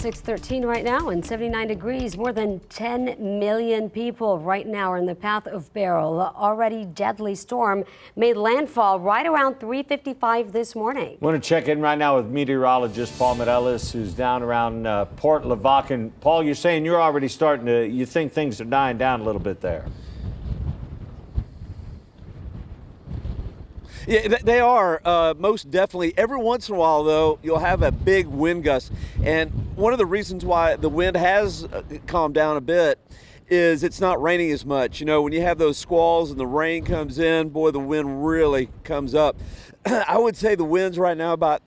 6:13 right now and 79 degrees. More than 10 million people right now are in the path of Beryl. The already deadly storm made landfall right around 3:55 this morning. I want to check in right now with meteorologist Paul Mireles, who's down around Port Lavaca. And Paul, you're saying you're already starting to, you think things are dying down a little bit there. Yeah, they are, most definitely. Every once in a while, though, you'll have a big wind gust. And one of the reasons why the wind has calmed down a bit is it's not raining as much. You know, when you have those squalls and the rain comes in, boy, the wind really comes up. I would say the winds right now about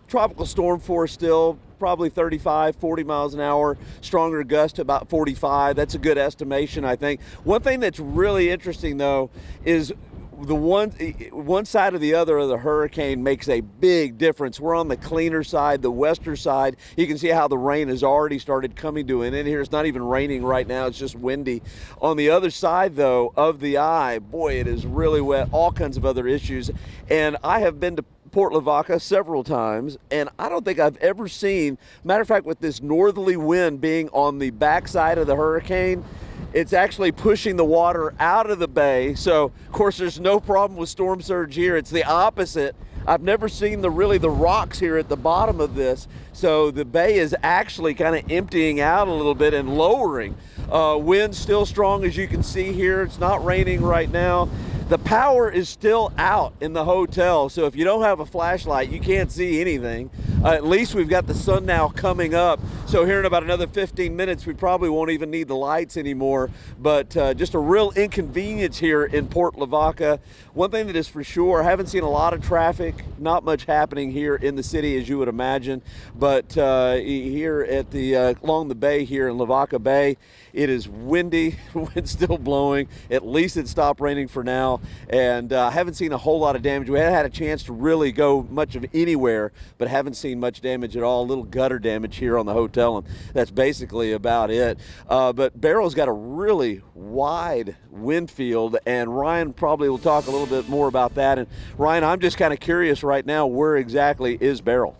tropical storm force still, probably 35, 40 miles an hour, stronger gust about 45. That's a good estimation, I think. One thing that's really interesting, though, is the one side or the other of the hurricane makes a big difference. We're on the cleaner side, the western side. You can see how the rain has already started coming to an end here. It's not even raining right now, it's just windy. On the other side, though, of the eye, boy, it is really wet, all kinds of other issues. And I have been to Port Lavaca several times, and I don't think I've ever seen, matter of fact, with this northerly wind being on the backside of the hurricane, it's actually pushing the water out of the bay. So, of course, there's no problem with storm surge here. It's the opposite. I've never seen the rocks here at the bottom of this. So the bay is actually kind of emptying out a little bit and lowering. Wind's still strong, as you can see here. It's not raining right now. The power is still out in the hotel, so if you don't have a flashlight, you can't see anything. At least we've got the sun now coming up, so here in about another 15 minutes, we probably won't even need the lights anymore, but just a real inconvenience here in Port Lavaca. One thing that is for sure, I haven't seen a lot of traffic, not much happening here in the city, as you would imagine, but here at along the bay here in Lavaca Bay, it is windy, wind's still blowing. At least it stopped raining for now, and I haven't seen a whole lot of damage. We haven't had a chance to really go much of anywhere, but haven't seen much damage at all. A little gutter damage here on the hotel, and that's basically about it. But Beryl's got a really wide wind field, and Ryan probably will talk a little bit more about that. And Ryan, I'm just kind of curious right now, where exactly is Beryl?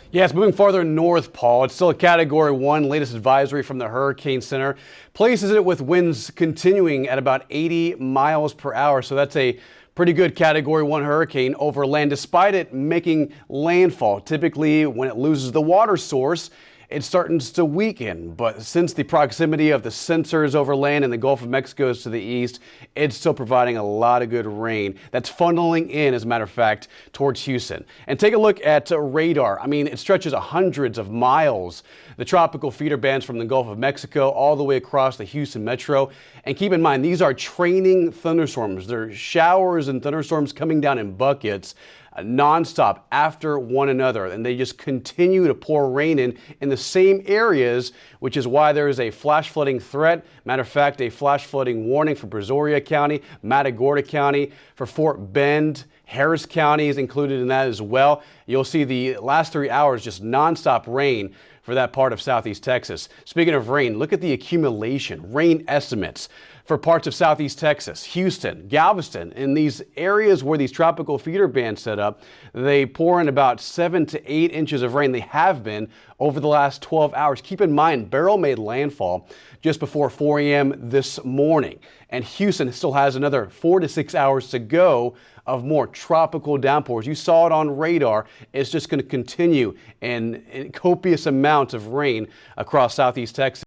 Yeah, it's moving farther north, Paul. It's still a Category 1, latest advisory from the Hurricane Center. Places it with winds continuing at about 80 miles per hour. So that's a pretty good Category 1 hurricane over land, despite it making landfall. Typically, when it loses the water source, it starts to weaken, but since the proximity of the sensors over land and the Gulf of Mexico is to the east, it's still providing a lot of good rain that's funneling in, as a matter of fact, towards Houston. And take a look at radar. I mean, it stretches hundreds of miles. The tropical feeder bands from the Gulf of Mexico all the way across the Houston metro. And keep in mind, these are training thunderstorms. They're showers and thunderstorms coming down in buckets nonstop after one another, and they just continue to pour rain in the same areas, which is why there is a flash flooding threat. Matter of fact, a flash flooding warning for Brazoria County, Matagorda County, for Fort Bend. Harris County is included in that as well. You'll see the last 3 hours just nonstop rain for that part of southeast Texas. Speaking of rain, look at the accumulation, rain estimates for parts of southeast Texas, Houston, Galveston. In these areas where these tropical feeder bands set up, they pour in about 7 to 8 inches of rain. They have been over the last 12 hours. Keep in mind, Beryl made landfall just before 4 a.m. this morning, and Houston still has another 4 to 6 hours to go of more tropical downpours. You saw it on radar. It's just going to continue in copious amounts of rain across southeast Texas.